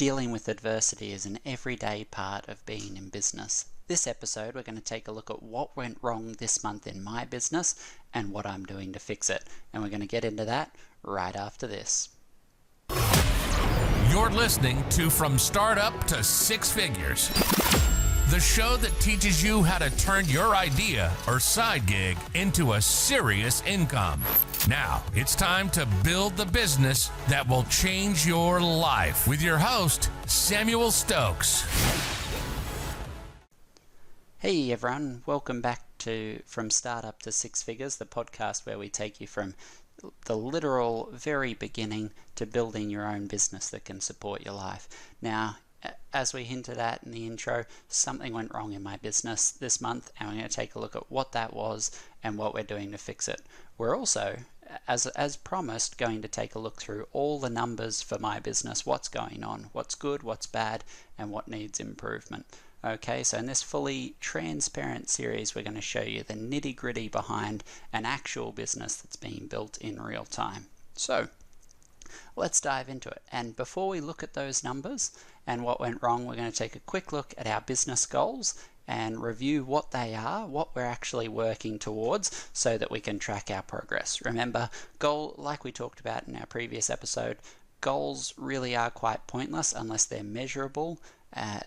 Dealing with adversity is an everyday part of being in business. This episode, we're going to take a look at what went wrong this month in my business and what I'm doing to fix it. And we're going to get into that right after this. You're listening to From Startup to Six Figures, the show that teaches you how to turn your idea or side gig into a serious income. Now, it's time to build the business that will change your life with your host, Samuel Stokes. Hey everyone, welcome back to From Startup to Six Figures, the podcast where we take you from the literal very beginning to building your own business that can support your life. Now, as we hinted at in the intro, something went wrong in my business this month, and we're going to take a look at what that was and what we're doing to fix it. We're also, as promised, going to take a look through all the numbers for my business, what's going on, what's good, what's bad, and what needs improvement. Okay, so in this fully transparent series, we're going to show you the nitty-gritty behind an actual business that's being built in real time. So, let's dive into it. And before we look at those numbers and what went wrong, we're going to take a quick look at our business goals and review what they are, what we're actually working towards, so that we can track our progress. Remember, like we talked about in our previous episode, goals really are quite pointless unless they're measurable,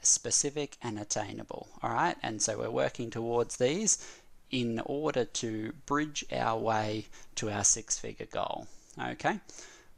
specific and attainable. Alright, and so we're working towards these in order to bridge our way to our six-figure goal. Okay,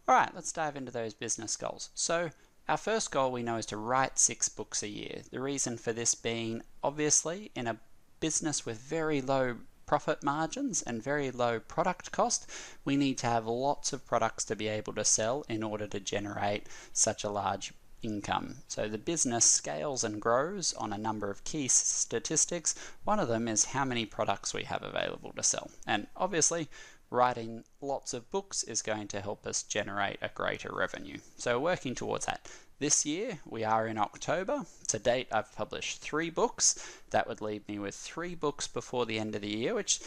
alright, let's dive into those business goals. So our first goal we know is to write 6 books a year. The reason for this being, obviously, in a business with very low profit margins and very low product cost, we need to have lots of products to be able to sell in order to generate such a large income. So the business scales and grows on a number of key statistics. One of them is how many products we have available to sell. And obviously, writing lots of books is going to help us generate a greater revenue. So we're working towards that. This year, we are in October. To date, I've published 3 books. That would leave me with 3 books before the end of the year, which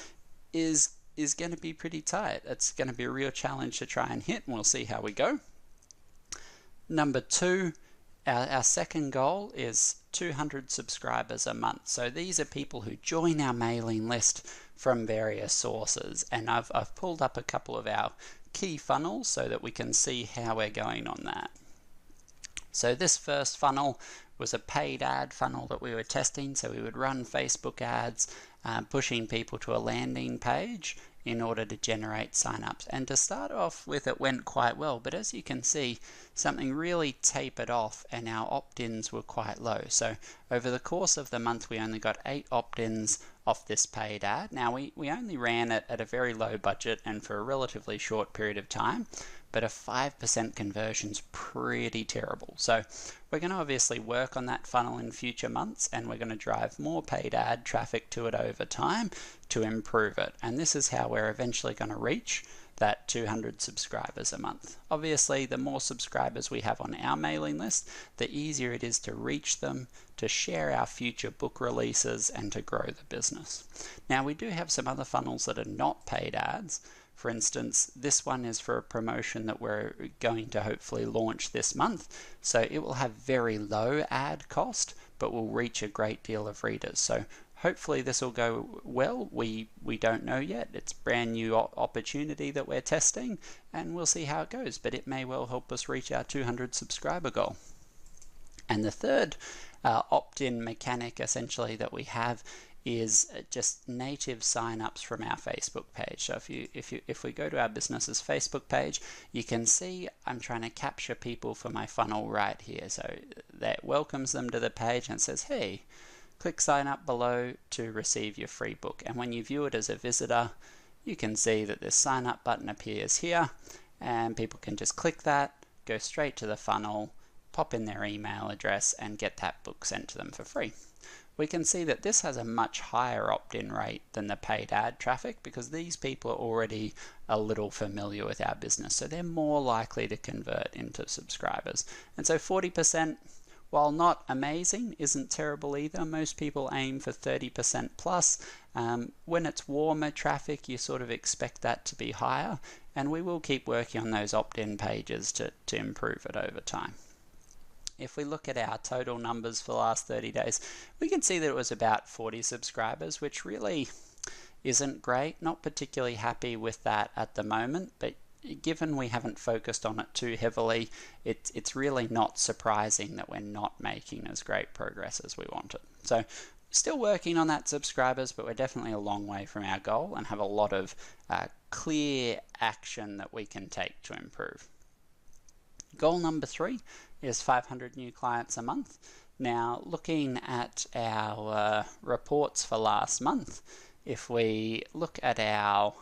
is going to be pretty tight. It's going to be a real challenge to try and hit, and we'll see how we go. Number 2, our second goal is 200 subscribers a month. So these are people who join our mailing list from various sources, and I've pulled up a couple of our key funnels so that we can see how we're going on that. So this first funnel was a paid ad funnel that we were testing. So we would run Facebook ads, pushing people to a landing page in order to generate signups. And to start off with, it went quite well. But as you can see, something really tapered off and our opt-ins were quite low. So over the course of the month, we only got 8 opt-ins off this paid ad. Now, we only ran it at a very low budget and for a relatively short period of time, but a 5% conversion's pretty terrible. So we're going to obviously work on that funnel in future months, and we're going to drive more paid ad traffic to it over time to improve it. And this is how we're eventually going to reach that 200 subscribers a month. Obviously, the more subscribers we have on our mailing list, the easier it is to reach them, to share our future book releases, and to grow the business. Now, we do have some other funnels that are not paid ads. For instance, this one is for a promotion that we're going to hopefully launch this month. So it will have very low ad cost, but will reach a great deal of readers. So hopefully this will go well. We don't know yet. It's a brand new opportunity that we're testing, and we'll see how it goes. But it may well help us reach our 200 subscriber goal. And the third opt-in mechanic essentially that we have is just native signups from our Facebook page. So if we go to our business's Facebook page, you can see I'm trying to capture people for my funnel right here. So that welcomes them to the page and says, hey, click sign up below to receive your free book. And when you view it as a visitor, you can see that this sign up button appears here, and people can just click that, go straight to the funnel, pop in their email address, and get that book sent to them for free. We can see that this has a much higher opt-in rate than the paid ad traffic because these people are already a little familiar with our business, so they're more likely to convert into subscribers. And so 40%, while not amazing, isn't terrible either. Most people aim for 30% plus. When it's warmer traffic, you sort of expect that to be higher, and we will keep working on those opt-in pages to improve it over time. If we look at our total numbers for the last 30 days, we can see that it was about 40 subscribers, which really isn't great. Not particularly happy with that at the moment, but given we haven't focused on it too heavily, it's really not surprising that we're not making as great progress as we wanted. So still working on that subscribers, but we're definitely a long way from our goal and have a lot of clear action that we can take to improve. Goal number 3 is 500 new clients a month. Now, looking at our reports for last month, if we look at our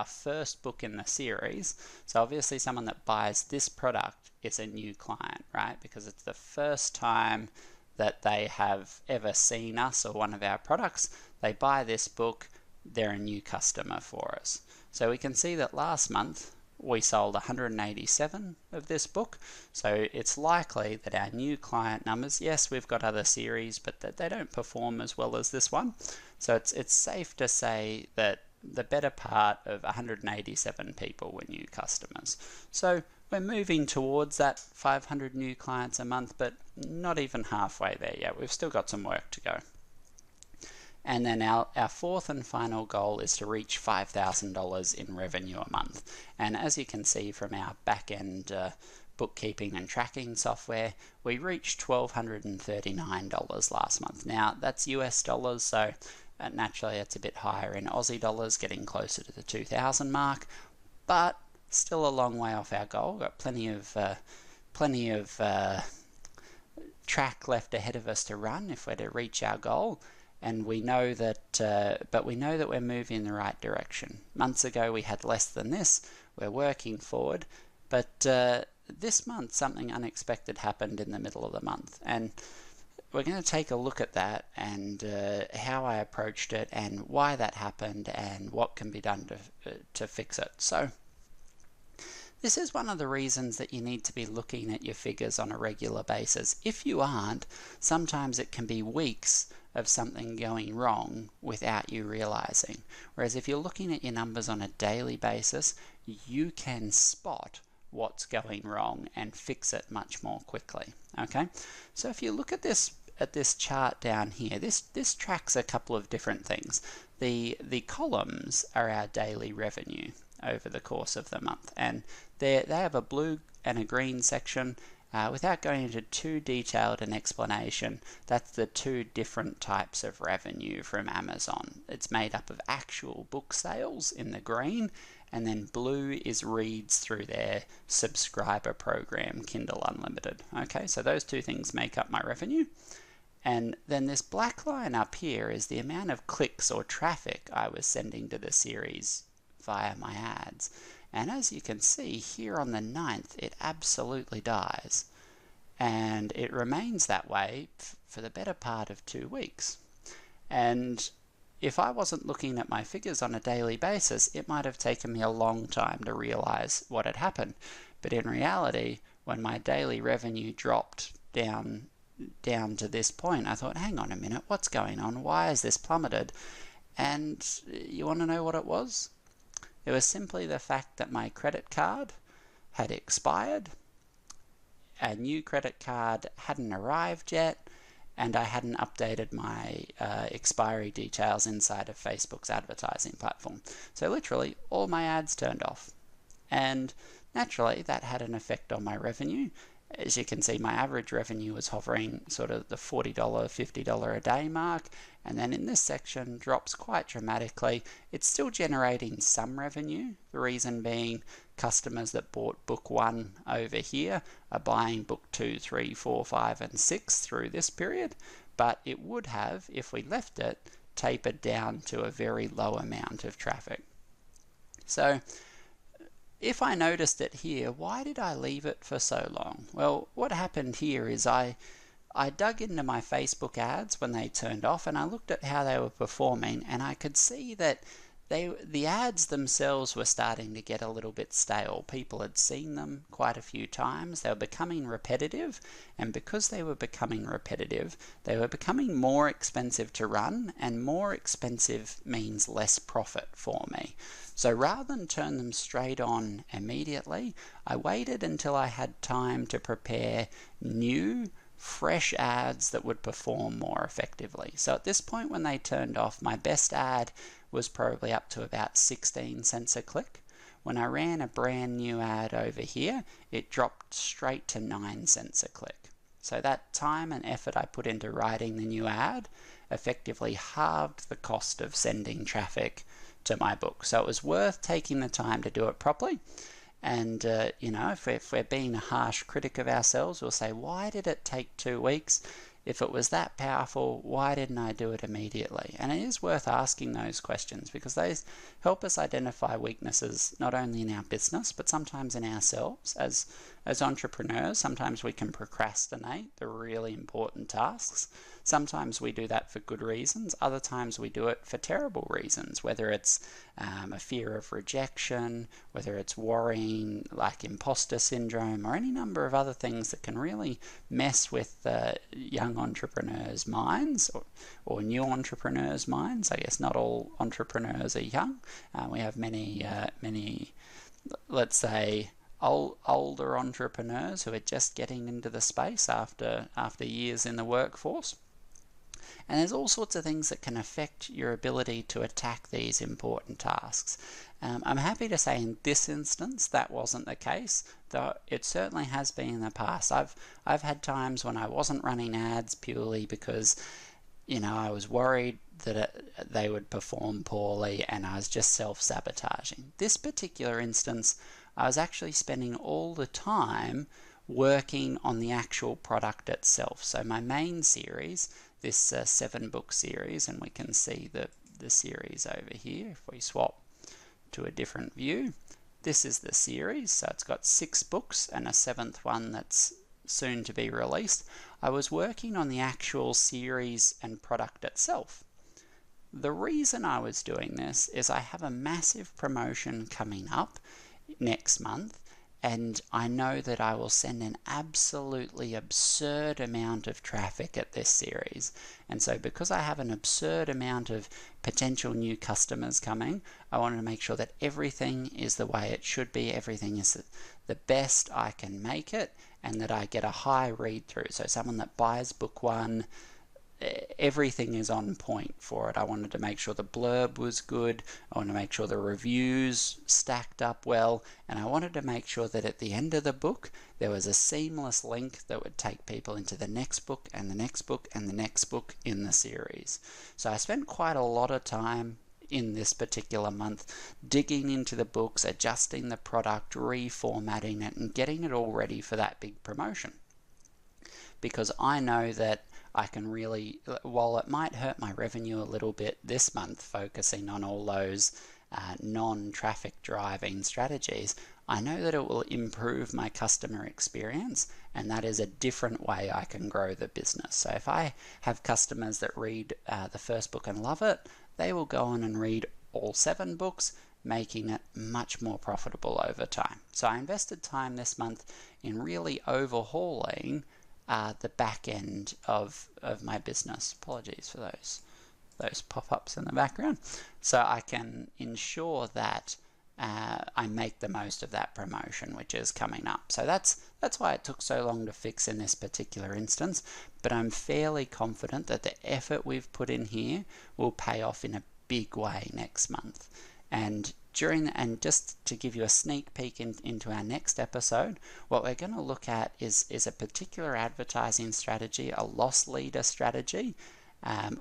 first book in the series, so obviously someone that buys this product is a new client, right? Because it's the first time that they have ever seen us or one of our products. They buy this book, they're a new customer for us. So we can see that last month we sold 187 of this book. So it's likely that our new client numbers, yes, we've got other series, but that they don't perform as well as this one. So it's safe to say that the better part of 187 people were new customers. So we're moving towards that 500 new clients a month, but not even halfway there yet. We've still got some work to go. And then our fourth and final goal is to reach $5,000 in revenue a month. And as you can see from our back-end bookkeeping and tracking software, we reached $1,239 last month. Now, that's US dollars, so naturally it's a bit higher in Aussie dollars, getting closer to the 2,000 mark, but still a long way off our goal. Got plenty of track left ahead of us to run if we're to reach our goal. And we know that, but we know that we're moving in the right direction. Months ago we had less than this. We're working forward, but this month something unexpected happened in the middle of the month, and we're going to take a look at that and how I approached it and why that happened and what can be done to fix it. So this is one of the reasons that you need to be looking at your figures on a regular basis. If you aren't, sometimes it can be weeks of something going wrong without you realizing. Whereas if you're looking at your numbers on a daily basis, you can spot what's going wrong and fix it much more quickly. Okay, so if you look at this chart down here, this tracks a couple of different things. The columns are our daily revenue over the course of the month, and they have a blue and a green section. Without going into too detailed an explanation, that's the two different types of revenue from Amazon. It's made up of actual book sales in the green, and then blue is reads through their subscriber program, Kindle Unlimited. Okay, so those two things make up my revenue. And then this black line up here is the amount of clicks or traffic I was sending to the series via my ads. And as you can see here on the 9th, it absolutely dies. And it remains that way for the better part of 2 weeks. And if I wasn't looking at my figures on a daily basis, it might have taken me a long time to realize what had happened. But in reality, when my daily revenue dropped down to this point, I thought, hang on a minute, what's going on? Why has this plummeted? And you want to know what it was? It was simply the fact that my credit card had expired, a new credit card hadn't arrived yet, and I hadn't updated my expiry details inside of Facebook's advertising platform. So literally, all my ads turned off. And naturally, that had an effect on my revenue. As you can see, my average revenue was hovering sort of the $40, $50 a day mark, and then in this section drops quite dramatically. It's still generating some revenue, the reason being customers that bought book 1 over here are buying book 2, 3, 4, 5, and 6 through this period, but it would have, if we left it, tapered down to a very low amount of traffic. So if I noticed it here, why did I leave it for so long? Well, what happened here is I dug into my Facebook ads when they turned off, and I looked at how they were performing, and I could see that the ads themselves were starting to get a little bit stale. People had seen them quite a few times. They were becoming repetitive, and because they were becoming repetitive, they were becoming more expensive to run, and more expensive means less profit for me. So rather than turn them straight on immediately, I waited until I had time to prepare new, fresh ads that would perform more effectively. So at this point when they turned off, my best ad was probably up to about 16 cents a click. When I ran a brand new ad over here, it dropped straight to 9 cents a click. So that time and effort I put into writing the new ad effectively halved the cost of sending traffic to my book. So it was worth taking the time to do it properly. And, if we're being a harsh critic of ourselves, we'll say, why did it take 2 weeks? If it was that powerful, why didn't I do it immediately? And it is worth asking those questions, because they help us identify weaknesses not only in our business, but sometimes in ourselves. As entrepreneurs, sometimes we can procrastinate the really important tasks. Sometimes we do that for good reasons. Other times we do it for terrible reasons, whether it's a fear of rejection, whether it's worrying like imposter syndrome, or any number of other things that can really mess with young entrepreneurs' minds or new entrepreneurs' minds. I guess not all entrepreneurs are young. We have many, let's say, older entrepreneurs who are just getting into the space after years in the workforce. And there's all sorts of things that can affect your ability to attack these important tasks. I'm happy to say in this instance that wasn't the case, though it certainly has been in the past. I've had times when I wasn't running ads purely because I was worried that they would perform poorly, and I was just self-sabotaging. This particular instance, I was actually spending all the time working on the actual product itself. So my main series, this 7-book series, and we can see the series over here if we swap to a different view. This is the series, so it's got 6 books and a 7th one that's soon to be released. I was working on the actual series and product itself. The reason I was doing this is I have a massive promotion coming up next month, and I know that I will send an absolutely absurd amount of traffic at this series. And so because I have an absurd amount of potential new customers coming, I wanted to make sure that everything is the way it should be, everything is the best I can make it, and that I get a high read through. So someone that buys book 1, everything is on point for it. I wanted to make sure the blurb was good, I wanted to make sure the reviews stacked up well, and I wanted to make sure that at the end of the book there was a seamless link that would take people into the next book and the next book and the next book in the series. So I spent quite a lot of time in this particular month digging into the books, adjusting the product, reformatting it, and getting it all ready for that big promotion. Because I know that I can really, while it might hurt my revenue a little bit this month, focusing on all those non-traffic driving strategies, I know that it will improve my customer experience, and that is a different way I can grow the business. So if I have customers that read the first book and love it, they will go on and read all 7 books, making it much more profitable over time. So I invested time this month in really overhauling the back end of my business. Apologies for those pop-ups in the background. So I can ensure that I make the most of that promotion which is coming up. So that's why it took so long to fix in this particular instance, but I'm fairly confident that the effort we've put in here will pay off in a big way next month. And just to give you a sneak peek into our next episode, what we're going to look at is a particular advertising strategy, a loss leader strategy,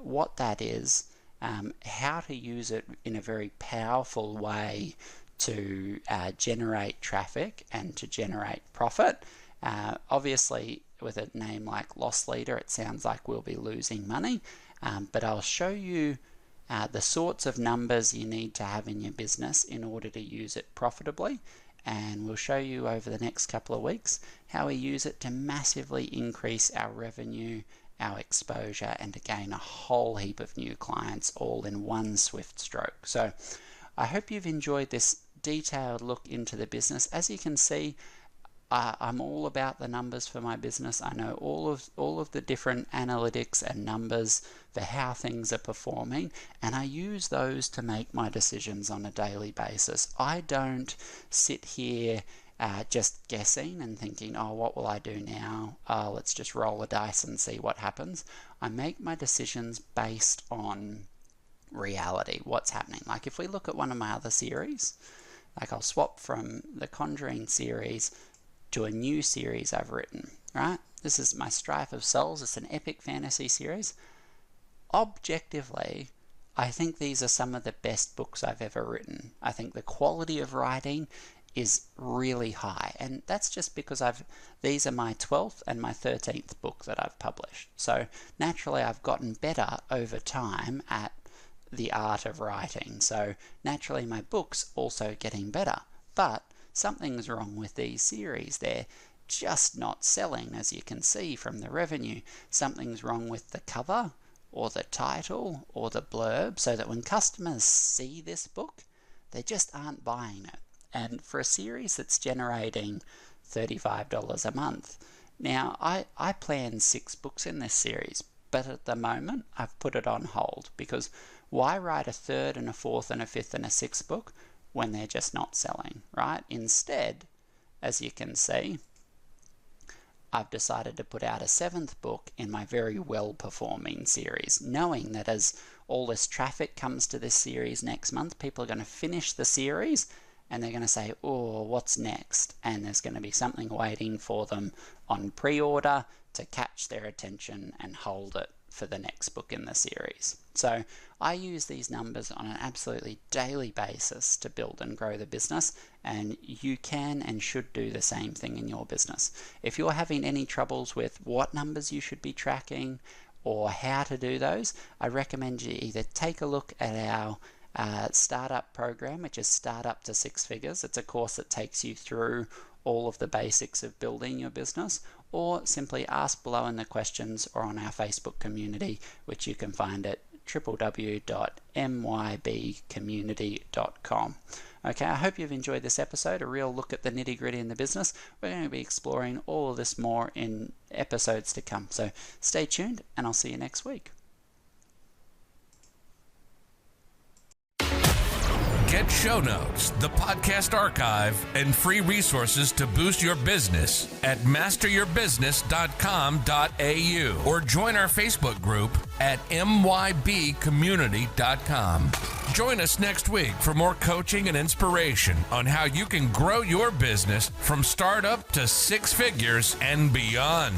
what that is, how to use it in a very powerful way to generate traffic and to generate profit. Obviously, with a name like Loss Leader, it sounds like we'll be losing money, but I'll show you the sorts of numbers you need to have in your business in order to use it profitably, and we'll show you over the next couple of weeks how we use it to massively increase our revenue, our exposure, and to gain a whole heap of new clients all in one swift stroke. So I hope you've enjoyed this detailed look into the business. As you can see, I'm all about the numbers for my business. I know all of the different analytics and numbers for how things are performing, and I use those to make my decisions on a daily basis. I don't sit here just guessing and thinking, oh, what will I do now? Let's just roll a dice and see what happens. I make my decisions based on reality, what's happening. Like if we look at one of my other series, like I'll swap from the Conjuring series to a new series I've written, right? This is my Strife of Souls. It's an epic fantasy series. Objectively, I think these are some of the best books I've ever written. I think the quality of writing is really high, and that's just because these are my 12th and my 13th book that I've published. So naturally I've gotten better over time at the art of writing. So naturally my book's also getting better, but something's wrong with these series. They're just not selling, as you can see from the revenue. Something's wrong with the cover or the title or the blurb, so that when customers see this book, they just aren't buying it. And for a series that's generating $35 a month, now I plan 6 books in this series, but at the moment I've put it on hold, because why write a 3rd and a 4th and a 5th and a 6th book when they're just not selling, right? Instead, as you can see, I've decided to put out a 7th book in my very well-performing series, knowing that as all this traffic comes to this series next month, people are going to finish the series and they're going to say, oh, what's next? And there's going to be something waiting for them on pre-order to catch their attention and hold it for the next book in the series. So I use these numbers on an absolutely daily basis to build and grow the business, and you can and should do the same thing in your business. If you're having any troubles with what numbers you should be tracking or how to do those, I recommend you either take a look at our startup program, which is Startup to Six Figures. It's a course that takes you through all of the basics of building your business, or simply ask below in the questions or on our Facebook community, which you can find at www.mybcommunity.com. Okay, I hope you've enjoyed this episode, a real look at the nitty-gritty in the business. We're going to be exploring all of this more in episodes to come. So stay tuned, and I'll see you next week. Get show notes, the podcast archive, and free resources to boost your business at masteryourbusiness.com.au or join our Facebook group at mybcommunity.com. Join us next week for more coaching and inspiration on how you can grow your business from startup to 6 figures and beyond.